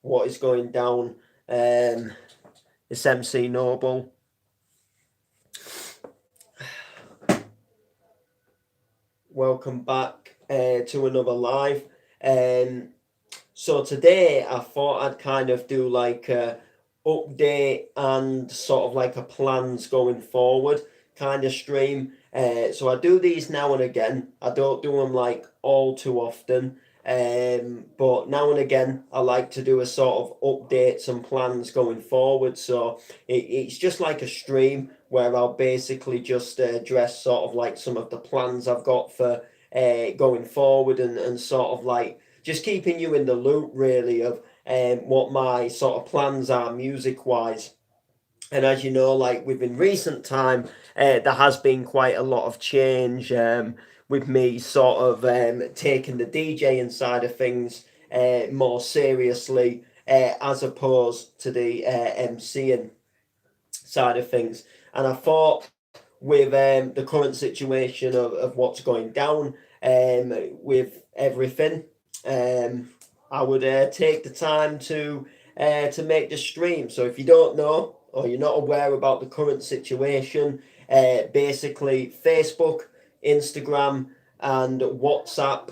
What is going down? It's MC Noble. Welcome back to another live. Um, so today I thought I'd kind of do like a update and sort of like a plans going forward kind of stream. So I do these now and again. I don't do them like all too often. But now and again, I like to do a sort of updates and plans going forward. So it's just like a stream where I'll basically just address sort of like some of the plans I've got for going forward and sort of like just keeping you in the loop really of what my sort of plans are music wise. And as you know, like within recent time, there has been quite a lot of change with me sort of taking the DJing side of things more seriously as opposed to the MCing side of things. And I thought with the current situation of what's going down with everything, um, I would take the time to make the stream. So if you don't know or you're not aware about the current situation, basically Facebook, Instagram, and WhatsApp,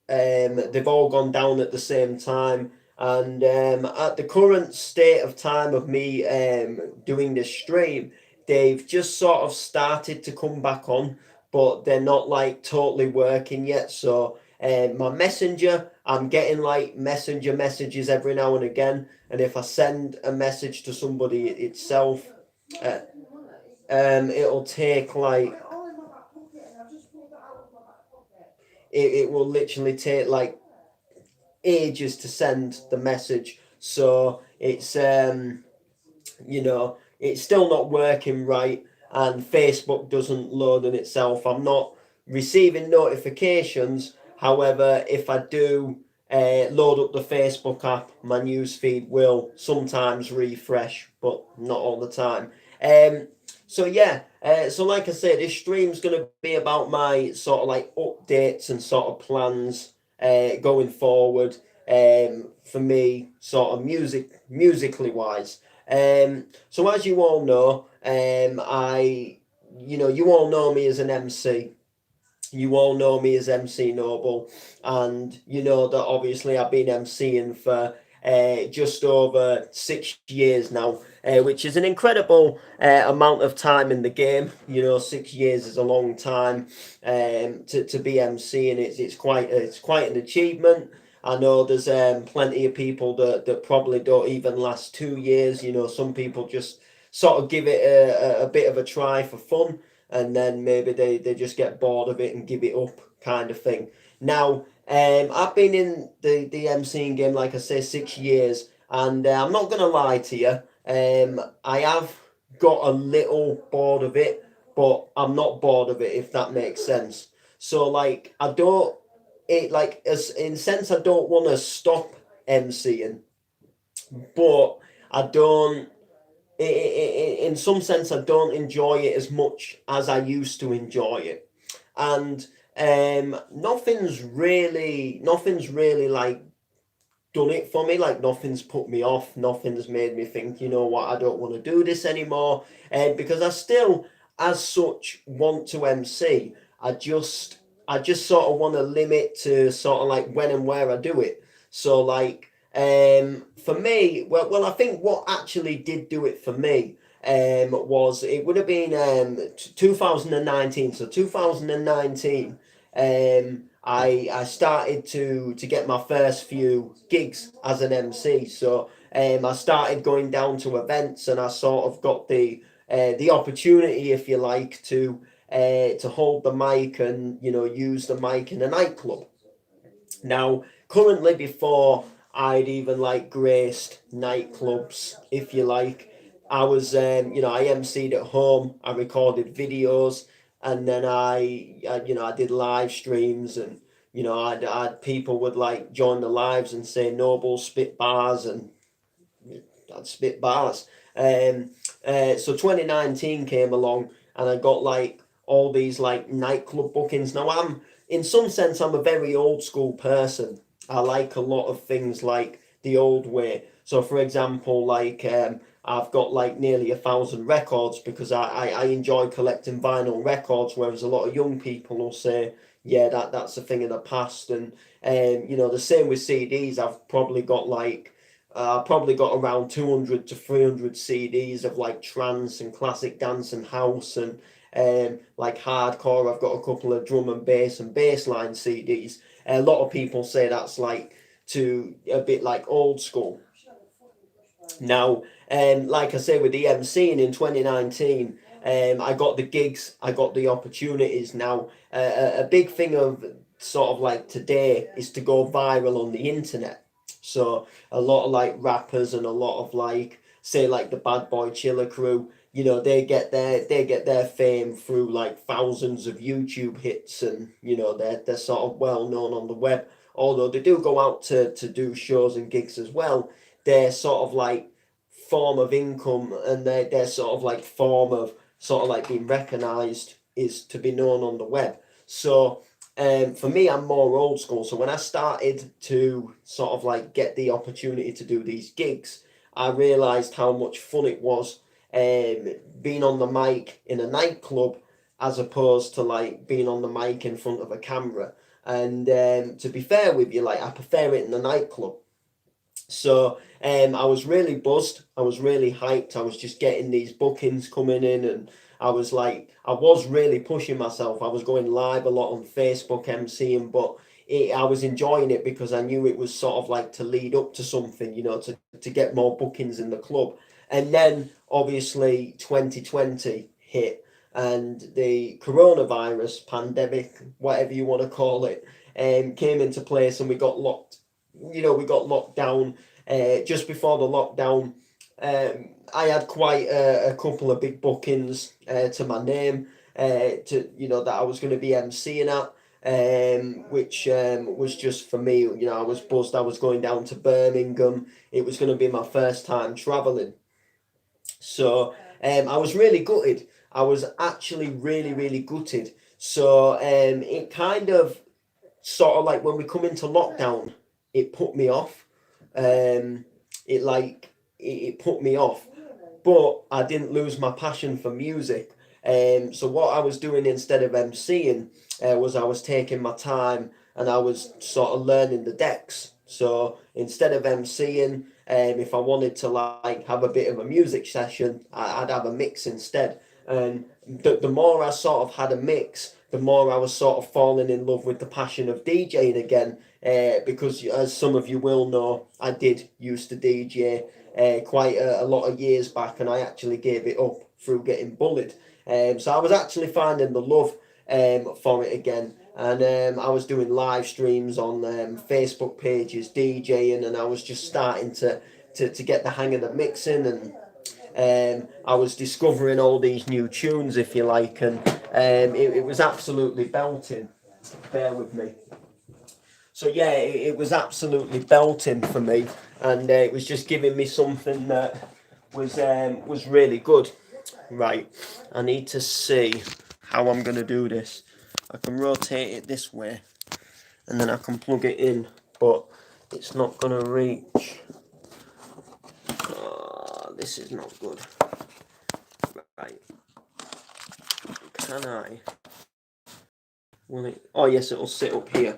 they've all gone down at the same time. And at the current state of time of me doing this stream, they've just sort of started to come back on, but they're not like totally working yet. So my messenger, I'm getting like messenger messages every now and again. And if I send a message to somebody itself, uh, it'll take like it will literally take like ages to send the message. So it's it's still not working right, and Facebook doesn't load in itself. I'm not receiving notifications. However, if I do load up the Facebook app, my newsfeed will sometimes refresh, but not all the time. So yeah, so like I said, this stream's gonna be about my sort of like updates and sort of plans going forward. For me, sort of musically wise. So as you all know, you all know me as an MC. You all know me as MC Noble, and you know that obviously I've been MCing for just over 6 years now, which is an incredible amount of time in the game. You know, 6 years is a long time to be MCing. It's quite an achievement. I know there's plenty of people that probably don't even last 2 years. You know, some people just sort of give it a bit of a try for fun, and then maybe they just get bored of it and give it up kind of thing. Now, I've been in the MCing game, like I say, 6 years, and I'm not going to lie to you. I have got a little bored of it, but I'm not bored of it, if that makes sense. So, like, I don't, it like, as in sense, I don't want to stop MCing, but I don't in some sense, I don't enjoy it as much as I used to enjoy it, and nothing's really like done it for me. Like nothing's put me off. Nothing's made me think, you know what, I don't want to do this anymore. And because I still, as such, want to MC. I just sort of want to limit to sort of like when and where I do it. So like for me, well, I think what actually did do it for me was it would have been 2019. So 2019, I started to get my first few gigs as an MC. So I started going down to events, and I sort of got the opportunity, if you like, to hold the mic and use the mic in a nightclub. Now, currently, before I'd even like graced nightclubs, if you like, I was I MC'd at home. I recorded videos, and then I did live streams, and I'd people would like join the lives and say Noble spit bars, and I'd spit bars. So 2019 came along, and I got like all these like nightclub bookings. Now in some sense, I'm a very old school person. I like a lot of things like the old way. So for example, like I've got like nearly 1,000 records because I enjoy collecting vinyl records, whereas a lot of young people will say, yeah, that's a thing of the past. And you know, the same with CDs. I've probably got like probably got around 200 to 300 CDs of like trance and classic dance and house and like hardcore. I've got a couple of drum and bass and bassline CDs. A lot of people say that's like to a bit like old school. Now, like I say, with the MCing in 2019, I got the gigs, I got the opportunities. Now, a big thing of sort of like today is to go viral on the internet. So a lot of like rappers and a lot of like say like the Bad Boy Chiller crew, you know, they get their fame through like thousands of YouTube hits, and you know they're sort of well known on the web. Although they do go out to do shows and gigs as well, their sort of like form of income and their sort of like form of sort of like being recognized is to be known on the web. So for me, I'm more old school. So when I started to sort of like get the opportunity to do these gigs, I realized how much fun it was being on the mic in a nightclub as opposed to like being on the mic in front of a camera. And to be fair with you, like I prefer it in the nightclub. So I was really buzzed. I was really hyped. I was just getting these bookings coming in, and I was like, I was really pushing myself. I was going live a lot on Facebook MCing, but I was enjoying it because I knew it was sort of like to lead up to something, you know, to get more bookings in the club. And then obviously 2020 hit, and the coronavirus pandemic, whatever you want to call it, came into place, and we got locked. You know, we got locked down. Just before the lockdown, I had quite a couple of big bookings to my name, to you know that I was going to be MCing at, which was just for me. You know, I was buzzed. I was going down to Birmingham. It was going to be my first time traveling, so I was really gutted. I was actually really gutted. So it kind of sort of like when we come into lockdown, it put me off. Um, it like it put me off, but I didn't lose my passion for music. So what I was doing instead of MCing was I was taking my time and I was sort of learning the decks. So instead of MCing, if I wanted to like have a bit of a music session, I'd have a mix instead. And the more I sort of had a mix, the more I was sort of falling in love with the passion of DJing again. Because as some of you will know, I did used to DJ quite a lot of years back, and I actually gave it up through getting bullied. So I was actually finding the love for it again, and I was doing live streams on Facebook pages, DJing, and I was just starting to get the hang of the mixing, and I was discovering all these new tunes, if you like, and it was absolutely belting. Bear with me. So yeah, it was absolutely belting for me, and it was just giving me something that was really good. Right, I need to see how I'm gonna do this. I can rotate it this way, and then I can plug it in, but it's not gonna reach. Oh, this is not good. Right, can I? Will it? Oh yes, it'll sit up here.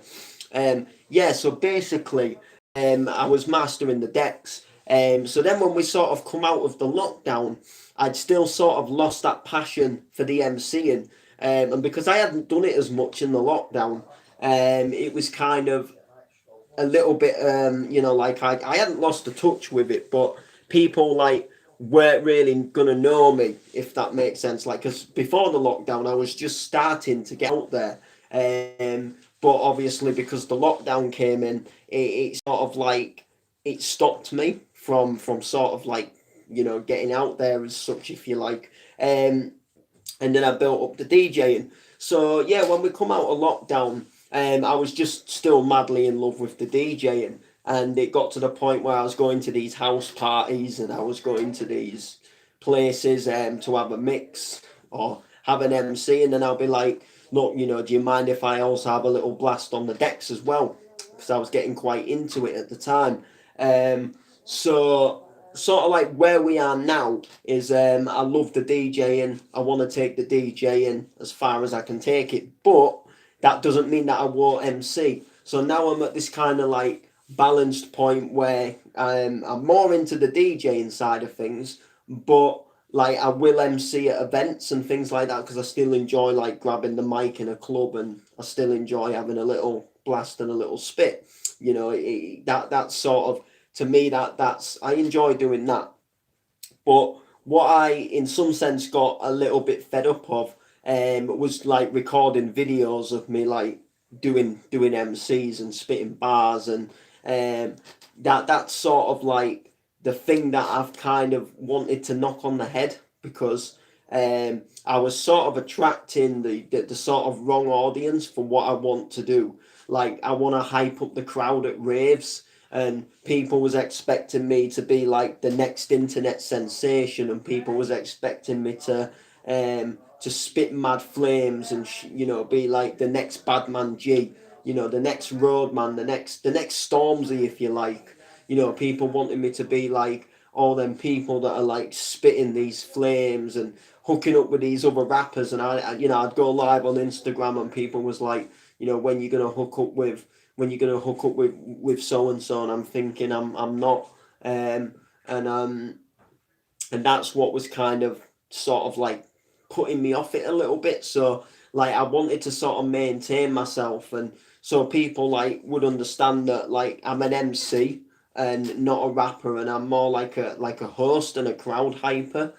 Yeah, so basically, I was mastering the decks. So then when we sort of come out of the lockdown, I'd still sort of lost that passion for the MCing. And because I hadn't done it as much in the lockdown, it was kind of a little bit, you know, like I hadn't lost the touch with it, but people like weren't really gonna know me, if that makes sense. Like, because before the lockdown, I was just starting to get out there. But obviously, because the lockdown came in, it sort of like it stopped me from sort of like you know getting out there as such, if you like. And then I built up the DJing. So yeah, when we come out of lockdown, I was just still madly in love with the DJing, and it got to the point where I was going to these house parties and I was going to these places to have a mix or have an MC, and then I'll be like, look, you know, do you mind if I also have a little blast on the decks as well? Because I was getting quite into it at the time. So sort of like where we are now is I love the DJing. I want to take the DJing as far as I can take it, but that doesn't mean that I won't MC. So now I'm at this kind of like balanced point where I'm more into the DJing side of things, but like I will MC at events and things like that because I still enjoy like grabbing the mic in a club, and I still enjoy having a little blast and a little spit. You know, that's sort of, to me, that's I enjoy doing that. But what I, in some sense, got a little bit fed up of was like recording videos of me like doing MCs and spitting bars, and that's sort of like the thing that I've kind of wanted to knock on the head, because I was sort of attracting the sort of wrong audience for what I want to do. Like I want to hype up the crowd at raves, and people was expecting me to be like the next internet sensation, and people was expecting me to spit mad flames and you know, be like the next Badman G, you know, the next Roadman, the next Stormzy, if you like. You know, people wanted me to be like all them people that are like spitting these flames and hooking up with these other rappers, and you know, I'd go live on Instagram and people was like, you know, when you're gonna hook up with so and so, and I'm thinking I'm not, um, and and that's what was kind of sort of like putting me off it a little bit. So like I wanted to sort of maintain myself, and so people like would understand that like I'm an MC and not a rapper, and I'm more like a host and a crowd hyper,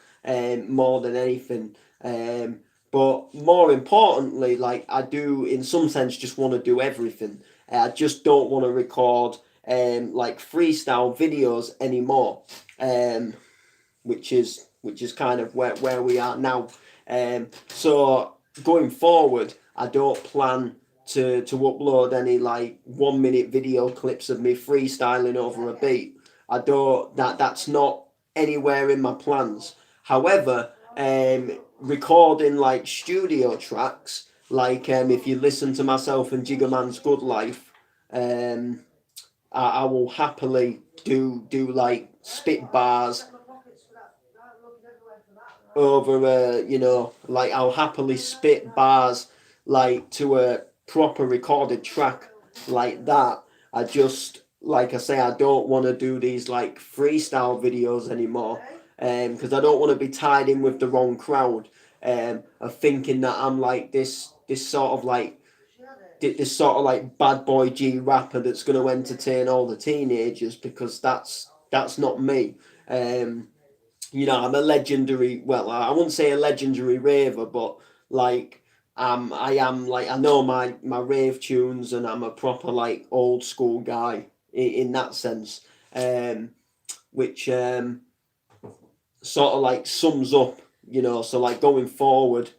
more than anything. Um, but more importantly, like I do in some sense just want to do everything. I just don't want to record like freestyle videos anymore. Which is kind of where we are now. So going forward, I don't plan to upload any like 1 minute video clips of me freestyling over a beat. I don't that's not anywhere in my plans. However, recording like studio tracks, like if you listen to myself and Jiggerman's Good Life, um, I will happily do like spit bars over you know, like I'll happily spit bars like to a proper recorded track like that. I just, like I say, I don't want to do these like freestyle videos anymore, because I don't want to be tied in with the wrong crowd, of thinking that I'm like this sort of like this sort of like bad boy G rapper that's going to entertain all the teenagers, because that's not me. You know, I'm a legendary. Well, I wouldn't say a legendary raver, but like I am like, I know my rave tunes, and I'm a proper like old school guy in that sense, um, which sort of like sums up. You know, so like going forward,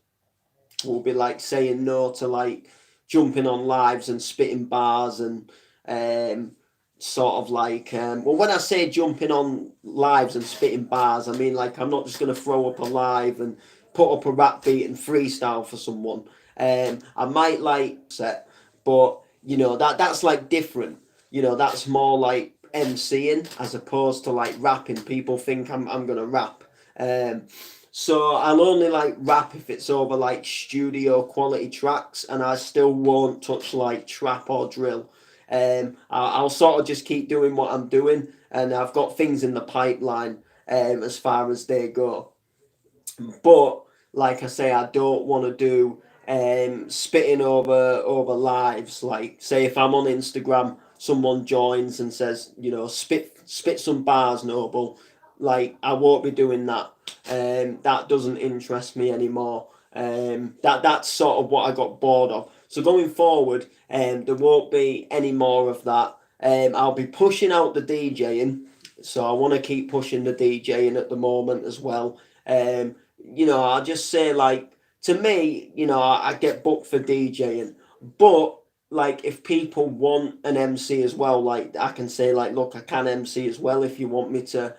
we'll be like saying no to like jumping on lives and spitting bars, and sort of like well, when I say jumping on lives and spitting bars, I mean like I'm not just going to throw up a live and put up a rap beat and freestyle for someone. I might like set, but you know, that's like different. You know, that's more like MCing as opposed to like rapping. People think I'm gonna rap. um so I'll only like rap if it's over like studio quality tracks, and I still won't touch like trap or drill. I'll sort of just keep doing what I'm doing, and I've got things in the pipeline as far as they go. But like I say, I don't want to do spitting over lives. Like say if I'm on Instagram, someone joins and says, you know, spit some bars, Noble. Like I won't be doing that. That doesn't interest me anymore. That's sort of what I got bored of. So going forward, there won't be any more of that. I'll be pushing out the DJing, so I want to keep pushing the DJing at the moment as well. Um, you know, I'll just say like, to me, you know, I get booked for DJing, but like if people want an MC as well, like I can say like, look, I can MC as well if you want me to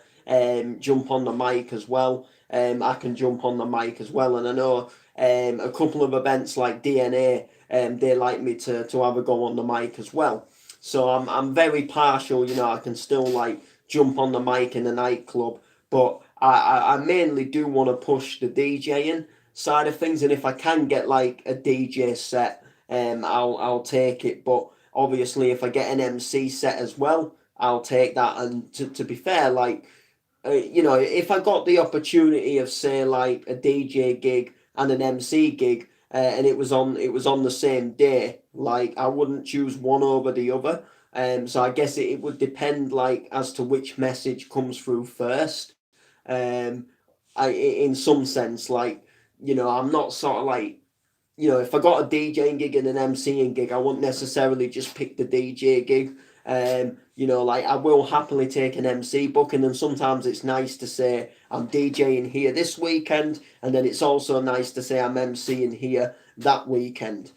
jump on the mic as well. I can jump on the mic as well, and I know a couple of events like DNA, they like me to have a go on the mic as well. So I'm very partial, you know, I can still like jump on the mic in a nightclub, but I mainly do want to push the DJing side of things, and if I can get like a DJ set, I'll take it. But obviously, if I get an MC set as well, I'll take that. And to be fair, like you know, if I got the opportunity of say like a DJ gig and an MC gig, and it was on the same day, like I wouldn't choose one over the other. So I guess it would depend like as to which message comes through first. Um, in some sense, like you know, I'm not sort of like you know, if I got a DJing gig and an MCing gig, I wouldn't necessarily just pick the DJ gig. You know, like I will happily take an MC booking, and sometimes it's nice to say I'm DJing here this weekend, and then it's also nice to say I'm MCing here that weekend.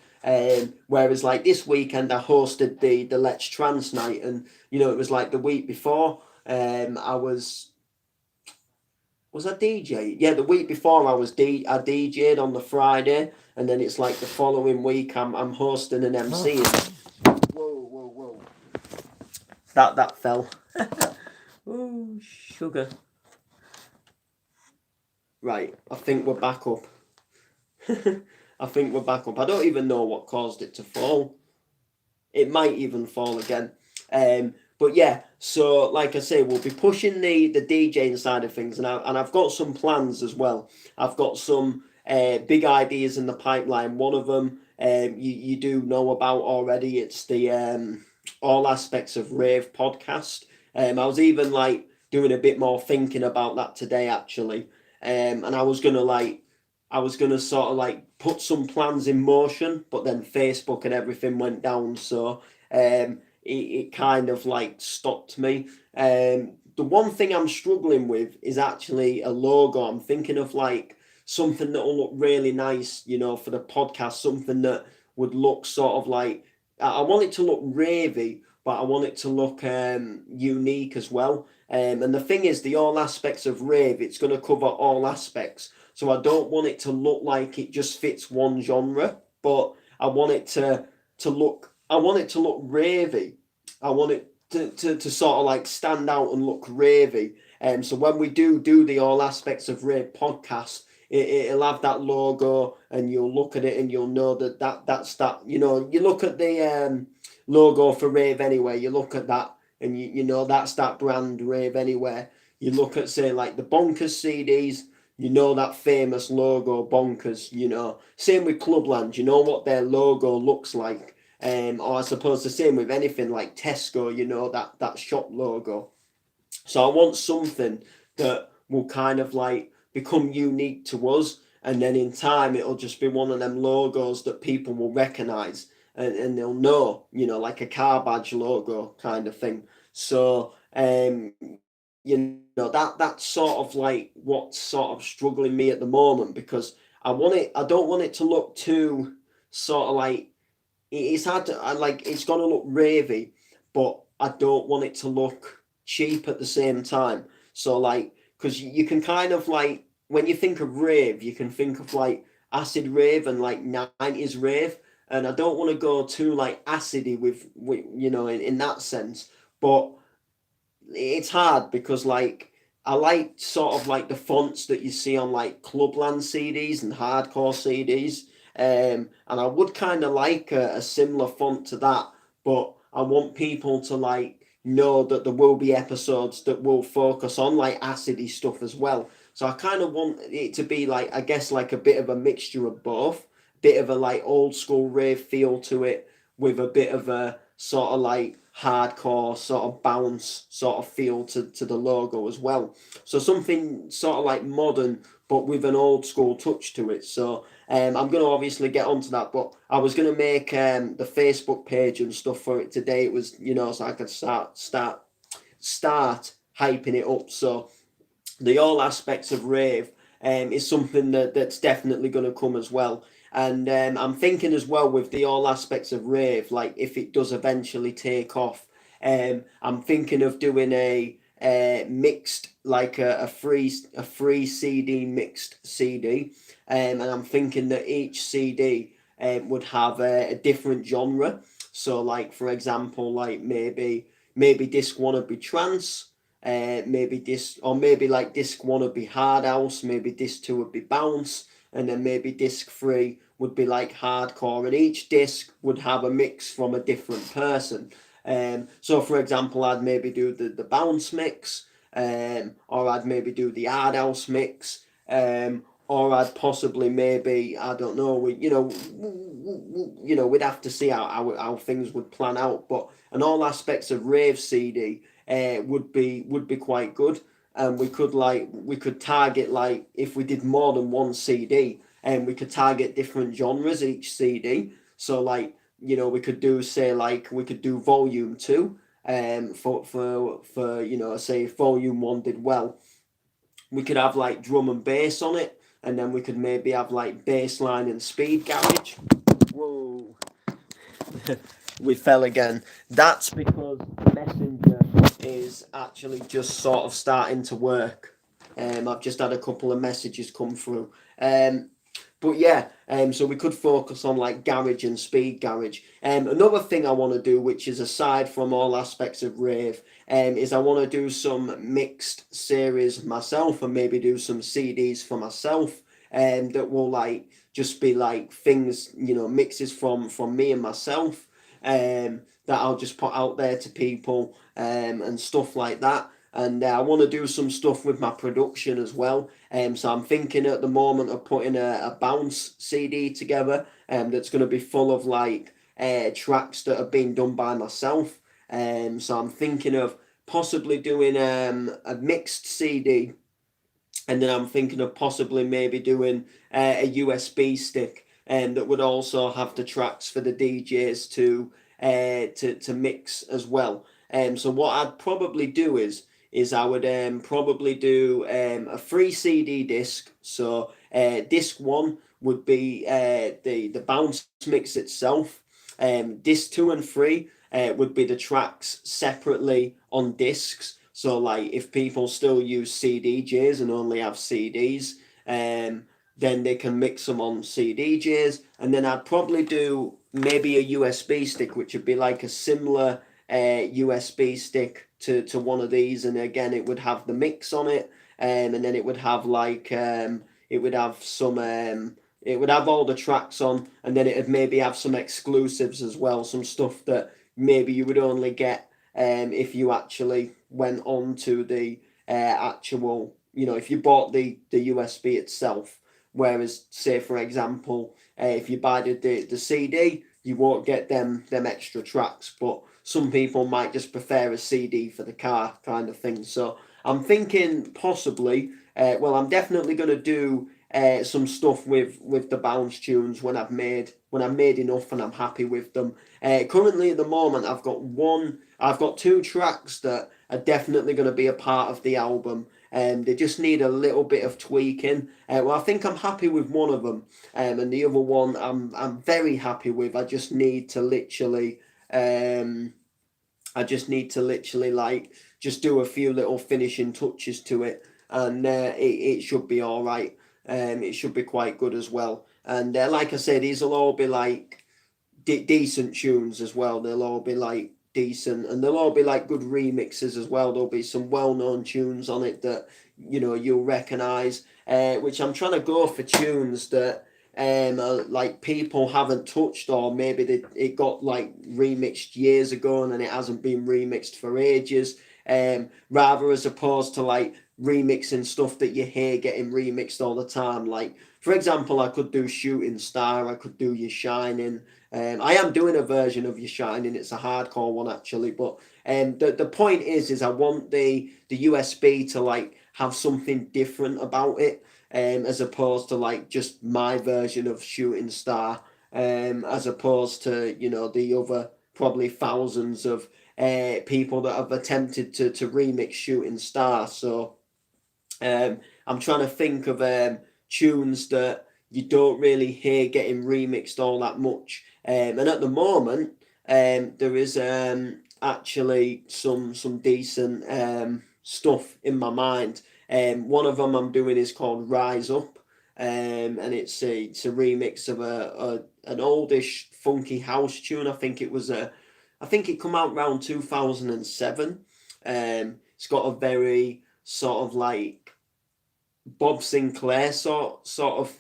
Whereas like this weekend, I hosted the Let's Trance night, and you know, it was like the week before. I was I DJ? Yeah, the week before I DJ'd on the Friday, and then it's like the following week I'm hosting an MC. Whoa, whoa, whoa! That fell. Oh, sugar. Right, I think we're back up. I think we're back up. I don't even know what caused it to fall. It might even fall again. But yeah, so like I say, we'll be pushing the DJing side of things, and I've got some plans as well. I've got some big ideas in the pipeline. One of them you do know about already. It's the All Aspects of Rave podcast. I was even like doing a bit more thinking about that today actually, and I was gonna sort of like put some plans in motion, but then Facebook and everything went down, so it kind of like stopped me. The one thing I'm struggling with is actually a logo. I'm thinking of like something that will look really nice, you know, for the podcast. Something that would look sort of like I want it to look ravey, but I want it to look unique as well. And the thing is, the all aspects of rave, it's going to cover all aspects. So I don't want it to look like it just fits one genre, but I want it to look. I want it to look ravey. I want it to sort of like stand out and look ravey. So when we do the all aspects of rave podcast, it'll have that logo, and you'll look at it and you'll know that's that. You know, you look at the logo for rave anyway. You look at that, and you know that's that brand Rave Anywhere. You look at say like the Bonkers CDs, you know that famous logo Bonkers. You know, same with Clubland. You know what their logo looks like. Or I suppose the same with anything like Tesco. You know that shop logo. So I want something that will kind of like become unique to us, and then in time it'll just be one of them logos that people will recognize, and they'll know, you know, like a car badge logo kind of thing. So you know that's sort of like what's sort of struggling me at the moment, because I don't want it to look too sort of like it's hard to I like it's gonna look ravey, but I don't want it to look cheap at the same time. So like, because you can kind of like when you think of rave, you can think of like acid rave and like 90s rave, and I don't want to go too like acidy with you know in that sense. But it's hard because like I like sort of like the fonts that you see on like Clubland CDs and hardcore CDs. And I would kind of like a similar font to that, but I want people to like know that there will be episodes that will focus on like acidy stuff as well. So I kind of want it to be like I guess like a bit of a mixture of both, bit of a like old school rave feel to it with a bit of a sort of like hardcore sort of bounce sort of feel to the logo as well. So something sort of like modern but with an old school touch to it. So I'm going to obviously get onto that, but I was going to make the Facebook page and stuff for it today. It was, you know, so I could start hyping it up. So the all aspects of rave is something that's definitely going to come as well. And I'm thinking as well with the all aspects of rave, like if it does eventually take off, I'm thinking of doing a mixed, like a free CD mixed CD, and I'm thinking that each CD would have a different genre. So like for example, like maybe disc one would be trance, maybe like disc one would be hard house, maybe disc two would be bounce, and then maybe disc three would be like hardcore, and each disc would have a mix from a different person. So for example, I'd maybe do the bounce mix, or I'd maybe do the hard house mix, or I'd possibly maybe, I don't know, we'd have to see how things would plan out. But in all aspects of rave CD, would be quite good, and we could target, like if we did more than one CD, and we could target different genres each CD. So like we could do, say, like we could do volume two, for say if volume one did well, we could have like drum and bass on it, and then we could maybe have like bass line and speed garage. Whoa. We fell again. That's because Messenger is actually just sort of starting to work. I've just had a couple of messages come through. But yeah, so we could focus on like garage and speed garage. Another thing I want to do, which is aside from all aspects of rave, is I want to do some mixed series myself, and maybe do some CDs for myself, that will like just be like things, mixes from me and myself, that I'll just put out there to people, and stuff like that. And I want to do some stuff with my production as well. So I'm thinking at the moment of putting a bounce CD together, that's going to be full of like tracks that have been done by myself. So I'm thinking of possibly doing a mixed CD, and then I'm thinking of possibly maybe doing a USB stick, that would also have the tracks for the DJs to mix as well. So what I'd probably do is I would probably do a free CD disc. So disc one would be the bounce mix itself. Disc two and three would be the tracks separately on discs. So like if people still use CDJs and only have CDs, then they can mix them on CDJs. And then I'd probably do maybe a USB stick, which would be like a similar USB stick to one of these, and again it would have the mix on it, and then it would have like it would have some it would have all the tracks on, and then it would maybe have some exclusives as well, some stuff that maybe you would only get if you actually went on to the actual, if you bought the USB itself. Whereas, say for example, if you buy the CD, you won't get them extra tracks, but some people might just prefer a CD for the car kind of thing. So I'm thinking possibly, I'm definitely going to do some stuff with the bounce tunes when I've made enough and I'm happy with them. Currently at the moment, I've got two tracks that are definitely going to be a part of the album. They just need a little bit of tweaking. I think I'm happy with one of them, and the other one I'm very happy with. I just need to literally like just do a few little finishing touches to it, and it should be all right. It should be quite good as well. And like I said, these will all be like decent tunes as well. They'll all be like decent, and they'll all be like good remixes as well. There'll be some well-known tunes on it that you'll recognize, which I'm trying to go for tunes that like people haven't touched, or maybe it got like remixed years ago and then it hasn't been remixed for ages, rather as opposed to like remixing stuff that you hear getting remixed all the time. Like for example, I could do Shooting Star, I could do You Shining. I am doing a version of You Shining. It's a hardcore one actually, but the point is I want the USB to like have something different about it, as opposed to like just my version of Shooting Star, as opposed to the other probably thousands of people that have attempted to remix Shooting Star. So I'm trying to think of tunes that you don't really hear getting remixed all that much. And at the moment, there is actually some decent stuff in my mind. One of them I'm doing is called Rise Up, and it's a remix of an oldish funky house tune. I think it come out around 2007. It's got a very sort of like Bob Sinclair sort of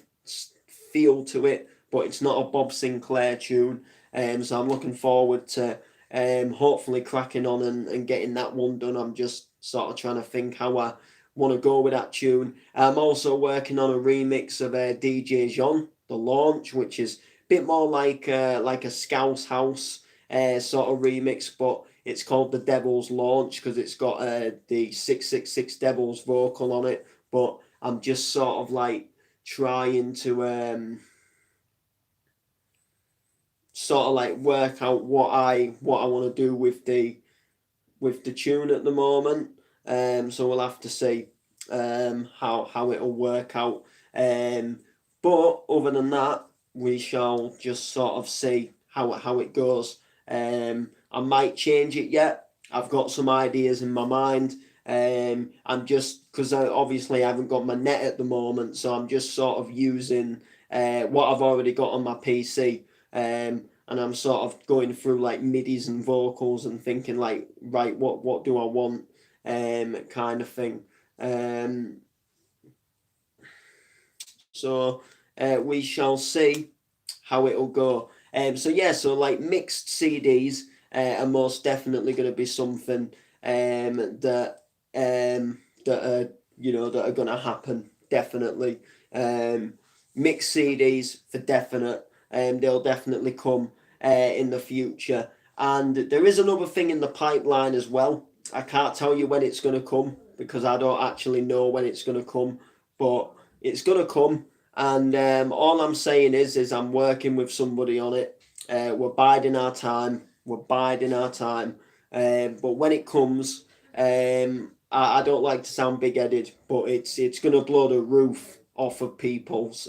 feel to it, but it's not a Bob Sinclair tune. So I'm looking forward to hopefully cracking on and getting that one done. I'm just sort of trying to think how I want to go with that tune. I'm also working on a remix of DJing, The Launch, which is a bit more like a Scouse House sort of remix, but it's called The Devil's Launch because it's got the 666 Devil's vocal on it. But I'm just sort of like trying to sort of like work out what I want to do with the tune at the moment. So we'll have to see how it'll work out. But other than that, we shall just sort of see how it goes. I might change it yet. I've got some ideas in my mind. I'm just because obviously I haven't got my net at the moment, so I'm just sort of using what I've already got on my PC. And I'm sort of going through like midis and vocals and thinking like, right, what do I want, kind of thing. So we shall see how it'll go. So yeah, so like mixed CDs are most definitely going to be something that are that are going to happen definitely. Mixed CDs for definite. They'll definitely come in the future. And there is another thing in the pipeline as well. I can't tell you when it's going to come because I don't actually know when it's going to come, but it's going to come. And all I'm saying is I'm working with somebody on it. We're biding our time. We're biding our time. But when it comes, I don't like to sound big-headed, but it's going to blow the roof off of people's.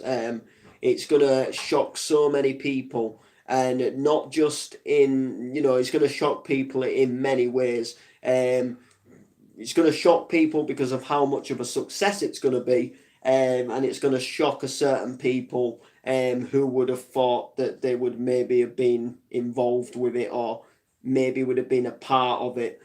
It's going to shock so many people, and not just in, it's going to shock people in many ways. It's going to shock people because of how much of a success it's going to be, and it's going to shock a certain people who would have thought that they would maybe have been involved with it or maybe would have been a part of it.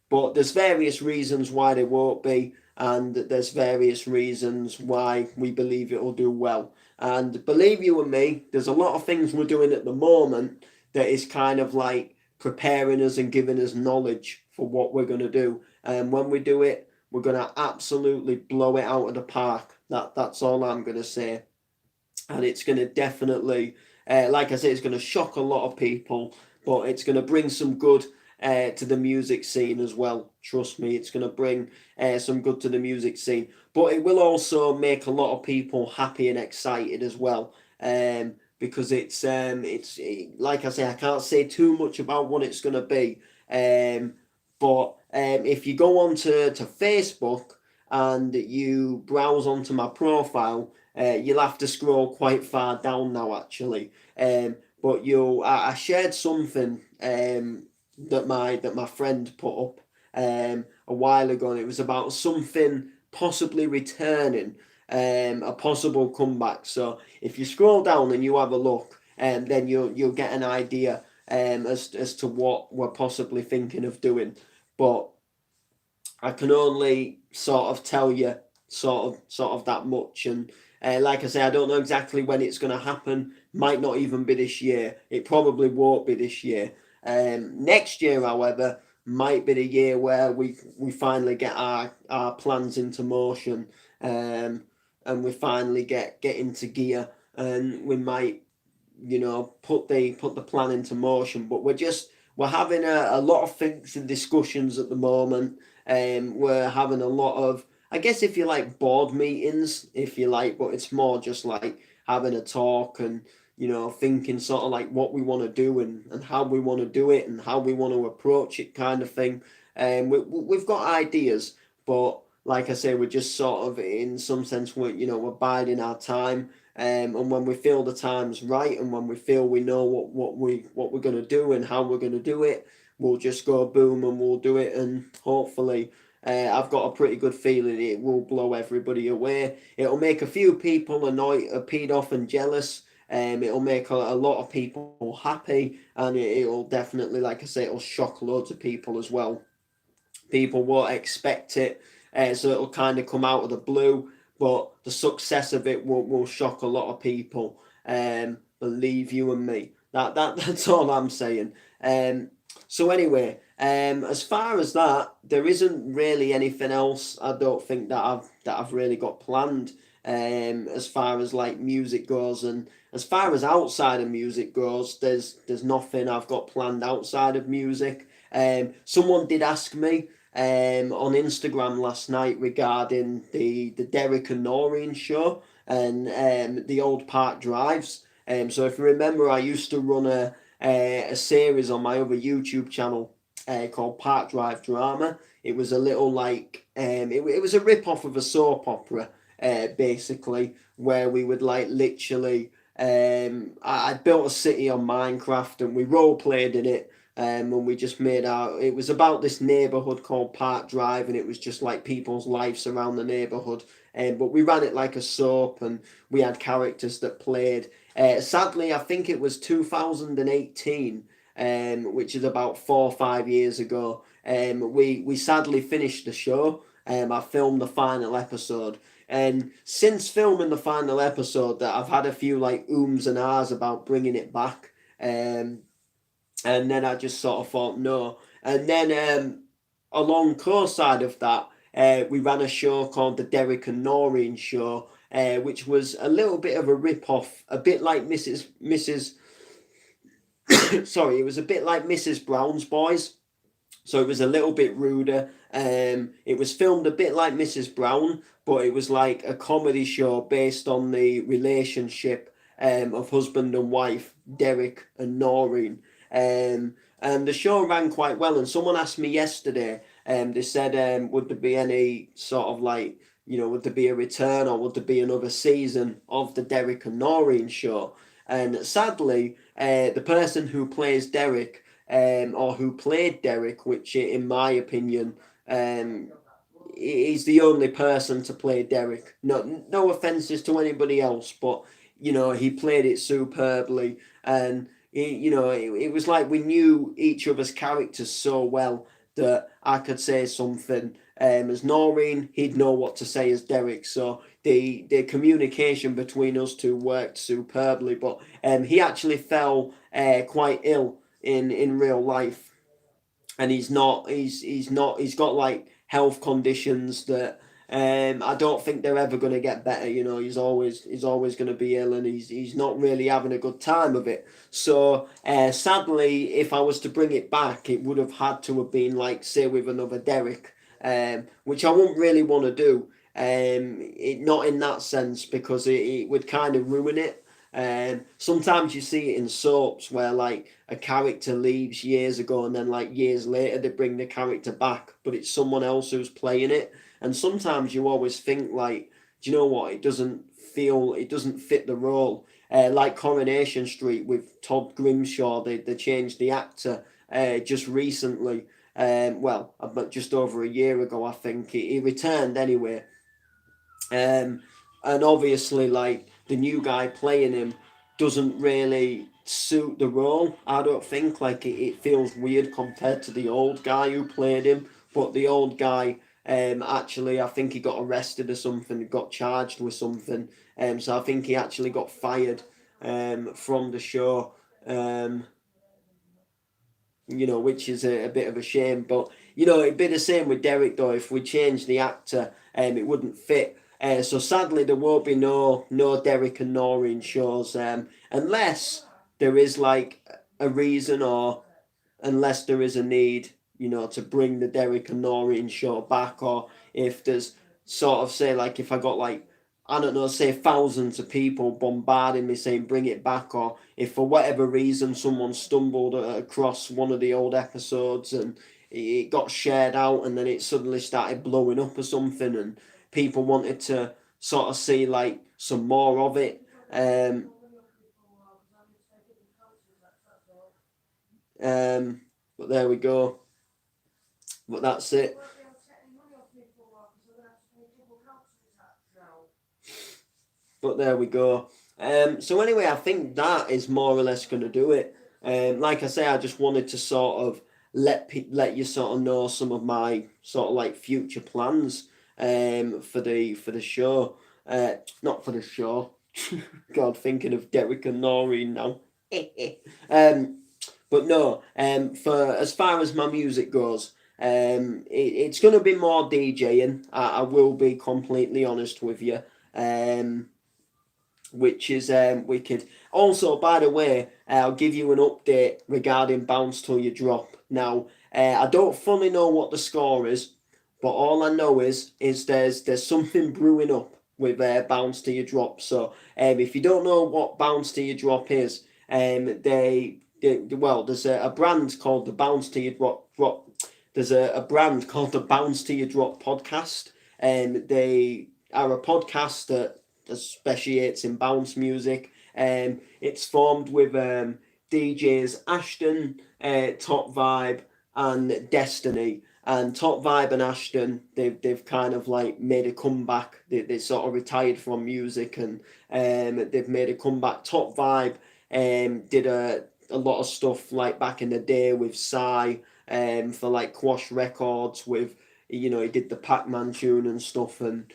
But there's various reasons why they won't be, and there's various reasons why we believe it will do well. And believe you and me, there's a lot of things we're doing at the moment that is kind of like preparing us and giving us knowledge for what we're going to do. And when we do it, we're going to absolutely blow it out of the park. That's all I'm going to say. And it's going to definitely, like I say, it's going to shock a lot of people, but it's going to bring some good to the music scene as well. Trust me, it's going to bring some good to the music scene. But it will also make a lot of people happy and excited as well. Because it's like I say, I can't say too much about what it's going to be. But if you go on to Facebook and you browse onto my profile, you'll have to scroll quite far down now, actually. But I shared something that my friend put up a while ago, and it was about something possibly returning, a possible comeback. So if you scroll down and you have a look, then you'll get an idea as to what we're possibly thinking of doing. But I can only sort of tell you sort of that much. And like I say, I don't know exactly when it's going to happen. Might not even be this year. It probably won't be this year. Next year, however, might be the year where we finally get our plans into motion, and we finally get into gear, and we might put the plan into motion. But we're having a lot of things and discussions at the moment. We're having a lot of, I guess, if you like, board meetings, if you like, but it's more just like having a talk and thinking sort of like what we want to do and how we want to do it and how we want to approach it, kind of thing. We've got ideas, but like I say, we're just sort of, in some sense, we're biding our time. And when we feel the time's right, and when we feel we know what we're going to do and how we're going to do it, we'll just go boom and we'll do it. And hopefully, I've got a pretty good feeling it will blow everybody away. It'll make a few people annoyed, peed off and jealous. It'll make a lot of people happy, and it'll definitely, like I say, it'll shock loads of people as well. People won't expect it, so it'll kind of come out of the blue. But the success of it will shock a lot of people. Believe you and me. That's all I'm saying. So anyway, as far as that, there isn't really anything else. I don't think that I've really got planned. As far as like music goes, and as far as outside of music goes, there's nothing I've got planned outside of music. Someone did ask me on Instagram last night regarding the Derek and Noreen show and the old Park Drives. So if you remember, I used to run a series on my other YouTube channel called Park Drive Drama. It was a little like it was a rip off of a soap opera, basically, where we would like literally. I built a city on Minecraft and we role played in it. And we just made out. It was about this neighborhood called Park Drive, and it was just like people's lives around the neighborhood. But we ran it like a soap, and we had characters that played. Sadly, I think it was 2018, which is about 4 or 5 years ago. We sadly finished the show. I filmed the final episode, and since filming the final episode, that I've had a few like ums and ahs about bringing it back. And then I just sort of thought no. And then along co-side of that, we ran a show called the Derek and Noreen Show, which was a little bit of a rip-off, a bit like Mrs. Sorry, it was a bit like Mrs. Brown's Boys. So it was a little bit ruder. It was filmed a bit like Mrs. Brown, but it was like a comedy show based on the relationship of husband and wife, Derek and Noreen. And the show ran quite well. And someone asked me yesterday, they said, would there be any sort of like, would there be a return or would there be another season of the Derek and Noreen show? And sadly, the person who plays Derek, or who played Derek, which in my opinion, he's the only person to play Derek. No offences to anybody else, but he played it superbly, and it was like we knew each other's characters so well that I could say something as Noreen, he'd know what to say as Derek. So the communication between us two worked superbly. But he actually fell quite ill in real life, and he's got like health conditions that I don't think they're ever going to get better. He's always going to be ill, and he's not really having a good time of it. So sadly, if I was to bring it back, it would have had to have been like say with another Derek, which I wouldn't really want to do. Not in that sense, because it would kind of ruin it. Sometimes you see it in soaps where like a character leaves years ago and then like years later they bring the character back, but it's someone else who's playing it. And sometimes you always think like, do you know what? It doesn't fit the role. Like Coronation Street with Todd Grimshaw, they changed the actor just recently. About just over a year ago, I think he returned anyway. And obviously, like the new guy playing him doesn't really suit the role. I don't think like it feels weird compared to the old guy who played him. But the old guy, actually, I think he got arrested or something, got charged with something. So I think he actually got fired from the show. Which is a bit of a shame. But it'd be the same with Derek though. If we changed the actor, it wouldn't fit. So sadly, there won't be no Derek and Noreen shows, unless there is like a reason, or unless there is a need, to bring the Derek and Noreen show back, or if there's sort of say like if I got like I don't know, say thousands of people bombarding me saying bring it back, or if for whatever reason someone stumbled across one of the old episodes and it got shared out and then it suddenly started blowing up or something and people wanted to sort of see like some more of it. But there we go. But that's it. But there we go. So anyway, I think that is more or less going to do it. Like I say, I just wanted to sort of let you sort of know some of my sort of like future plans for the show. Not for the show. God, thinking of Derek and Noreen now. um, but no, for as far as my music goes, it's going to be more DJing. I will be completely honest with you. Um, which is wicked. Also, by the way, I'll give you an update regarding Bounce Till You Drop. Now, I don't fully know what the score is, but all I know is there's something brewing up with Bounce Till You Drop. So, if you don't know what Bounce Till You Drop is, well, there's a brand called the Bounce Till You Drop. There's a brand called the Bounce Till You Drop podcast, and they are a podcast that speciates in bounce music. It's formed with DJs Ashton, Top Vibe, and Destiny. And Top Vibe and Ashton, they've kind of like made a comeback. They sort of retired from music and they've made a comeback. Top Vibe did a lot of stuff like back in the day with Psy for like Quash Records with, you know, he did the Pac-Man tune and stuff, and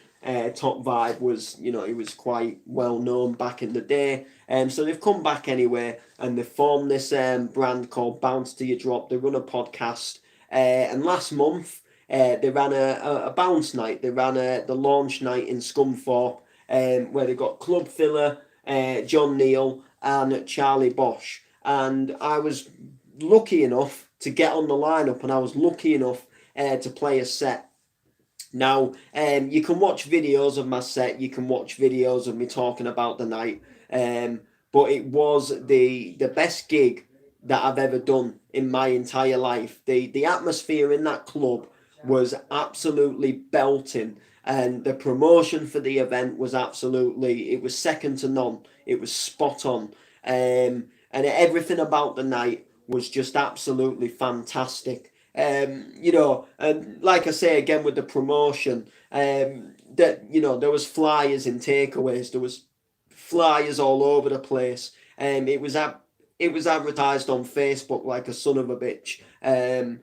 Top Vibe was, you know, he was quite well known back in the day. So they've come back anyway, and they've formed this brand called Bounce Till You Drop. They run a podcast, and last month they ran a bounce night. They ran the launch night in Scunthorpe, where they got Club Filler, John Neal, and Charlie Bosch. And I was lucky enough to get on the lineup, and I was lucky enough to play a set. Now, you can watch videos of my set. You can watch videos of me talking about the night. But it was the best gig that I've ever done in my entire life. The atmosphere in that club was absolutely belting, and the promotion for the event was absolutely, it was second to none. It was spot on. And everything about the night was just absolutely fantastic. You know, and like I say again with the promotion, that, you know, there was flyers in takeaways, there was flyers all over the place. It was advertised on Facebook like a son of a bitch. And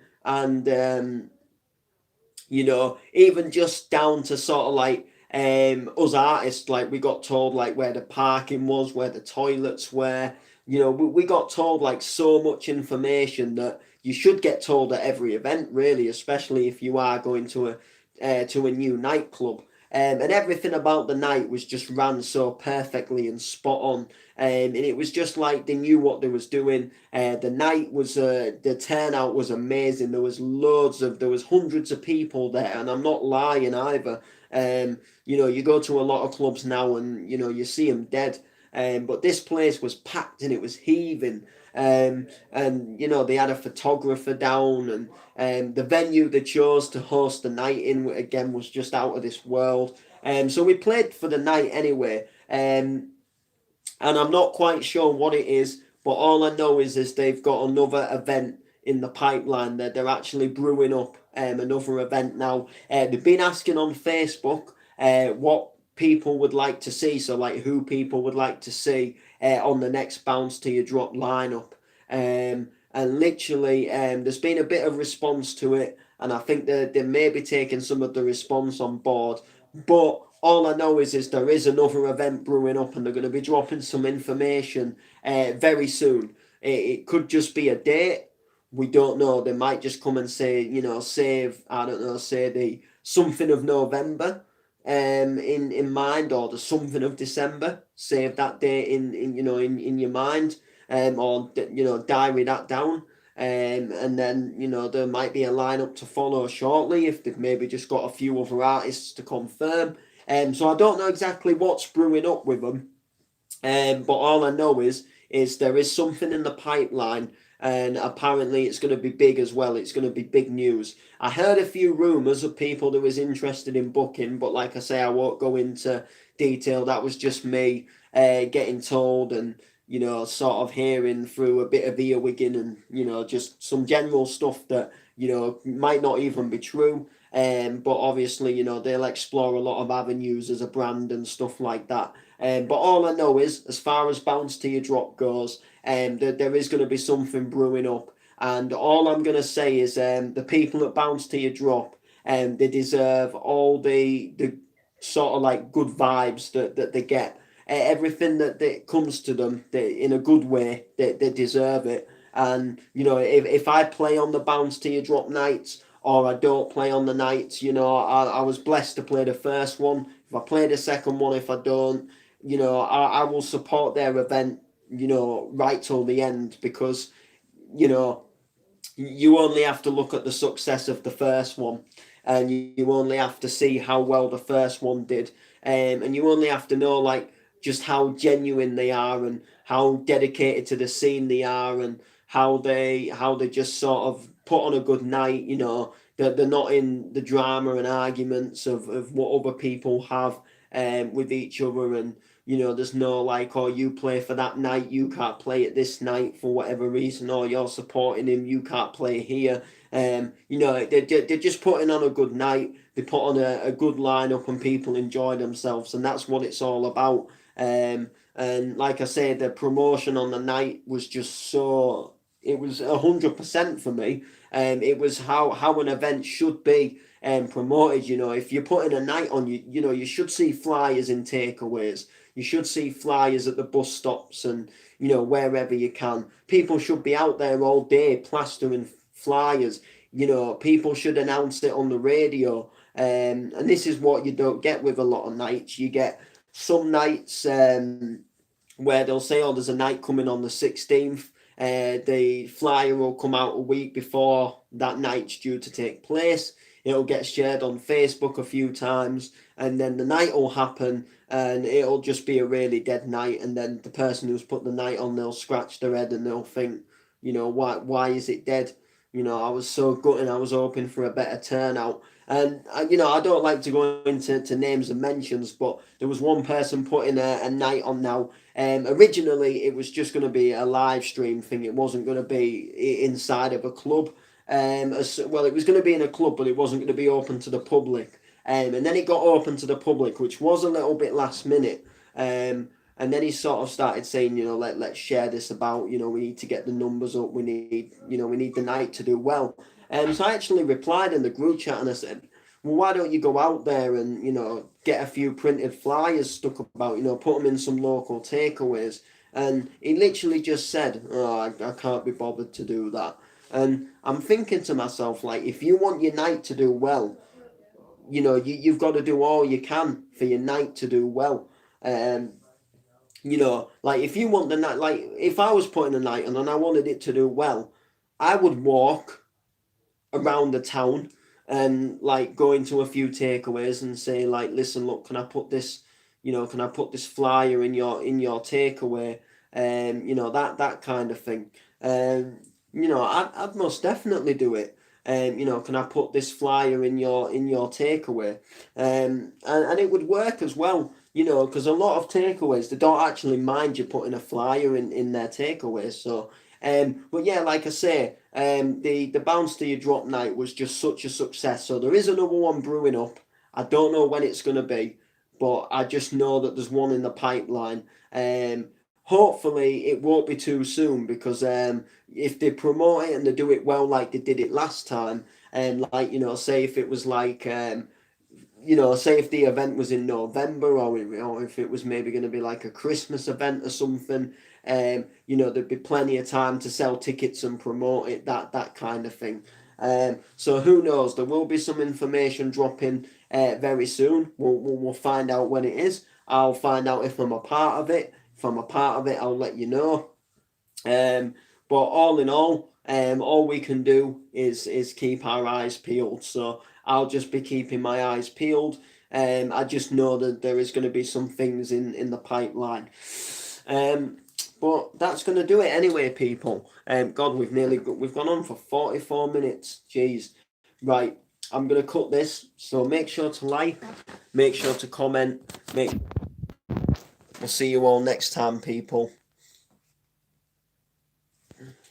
you know, even just down to sort of like us artists, like we got told like where the parking was, where the toilets were. You know, we got told like so much information that you should get told at every event, really, especially if you are going to a new nightclub. And everything about the night was just ran so perfectly and spot on. And it was just like they knew what they was doing. The night was the turnout was amazing. There was hundreds of people there, and I'm not lying either. You know, you go to a lot of clubs now, and you know you see them dead. But this place was packed and it was heaving. And you know they had a photographer down, and the venue they chose to host the night in again was just out of this world. So we played for the night anyway. And I'm not quite sure what it is, but all I know is they've got another event in the pipeline. That they're actually brewing up another event now. They've been asking on Facebook what people would like to see, so like who people would like to see on the next Bounce Till You Drop lineup. And literally, there's been a bit of response to it, and I think they may be taking some of the response on board. But all I know is there is another event brewing up, and they're going to be dropping some information very soon. It could just be a date. We don't know. They might just come and say, you know, save, I don't know, say the something of November in mind, or the something of December. Save that date in you know in your mind, or you know diary that down. And then you know there might be a lineup to follow shortly if they've maybe just got a few other artists to confirm. So I don't know exactly what's brewing up with them. But all I know is there is something in the pipeline, and apparently it's going to be big as well. It's going to be big news. I heard a few rumours of people that was interested in booking, but like I say, I won't go into detail. That was just me getting told, and you know, sort of hearing through a bit of earwigging, and you know, just some general stuff that you know might not even be true. But obviously, you know, they'll explore a lot of avenues as a brand and stuff like that. But all I know is, as far as Bounce to Your Drop goes, that there is going to be something brewing up. And all I'm going to say is, the people at Bounce to Your Drop, they deserve all the sort of like good vibes that they get. Everything that comes to them, in a good way, they deserve it. And you know, if I play on the Bounce to Your Drop nights, or I don't play on the nights, you know, I was blessed to play the first one. If I play the second one, if I don't, you know, I will support their event, you know, right till the end, because you know, you only have to look at the success of the first one, and you only have to see how well the first one did, and you only have to know like just how genuine they are and how dedicated to the scene they are, and how they just sort of put on a good night. You know, that they're not in the drama and arguments of what other people have with each other. And you know, there's no like, oh, you play for that night, you can't play it this night for whatever reason, or you're supporting him, you can't play here. You know, they're just putting on a good night. They put on a good lineup and people enjoy themselves, and that's what it's all about. And like I said, the promotion on the night was just so, it was 100% for me. It was how an event should be promoted. You know, if you're putting a night on, you know, you should see flyers in takeaways. You should see flyers at the bus stops and, you know, wherever you can. People should be out there all day plastering flyers. You know, people should announce it on the radio. And this is what you don't get with a lot of nights. You get some nights where they'll say, oh, there's a night coming on the 16th. The flyer will come out a week before that night's due to take place. It'll get shared on Facebook a few times, and then the night will happen, and it'll just be a really dead night. And then the person who's put the night on, they'll scratch their head and they'll think, you know, why is it dead? You know, I was so gutted. I was hoping for a better turnout. And you know, I don't like to go into names and mentions, but there was one person putting a night on now. Originally, it was just going to be a live stream thing. It wasn't going to be inside of a club. Well, it was going to be in a club, but it wasn't going to be open to the public. And then it got open to the public, which was a little bit last minute. And then he sort of started saying, you know, let's share this about, you know, we need to get the numbers up. We need the night to do well. So I actually replied in the group chat and I said, well, why don't you go out there and, you know, get a few printed flyers stuck about, you know, put them in some local takeaways. And he literally just said, oh, I can't be bothered to do that. And I'm thinking to myself, like, if you want your night to do well, you know, you've got to do all you can for your night to do well. You know, like if you want the night, like if I was putting a night on and I wanted it to do well, I would walk around the town and like go into a few takeaways and say like, listen, look, can I put this, you know, can I put this flyer in your takeaway? You know, that kind of thing. You know, I'd most definitely do it. You know, can I put this flyer in your takeaway? And it would work as well, you know, because a lot of takeaways, they don't actually mind you putting a flyer in their takeaways. So but yeah, like I say, the Bounce to Your Drop night was just such a success. So there is another one brewing up. I don't know when it's going to be, but I just know that there's one in the pipeline. Hopefully it won't be too soon, because if they promote it and they do it well like they did it last time, and like, you know, say if it was like you know, say if the event was in November, or if it was maybe going to be like a Christmas event or something, you know, there'd be plenty of time to sell tickets and promote it, that kind of thing. So who knows? There will be some information dropping very soon. We'll find out when it is. I'll find out if I'm a part of it. If I'm a part of it, I'll let you know. But all in all we can do is keep our eyes peeled. So I'll just be keeping my eyes peeled. I just know that there is going to be some things in the pipeline. But that's going to do it anyway, people. God, we've gone on for 44 minutes. Jeez. Right, I'm going to cut this. So make sure to like, make sure to comment. We'll see you all next time, people.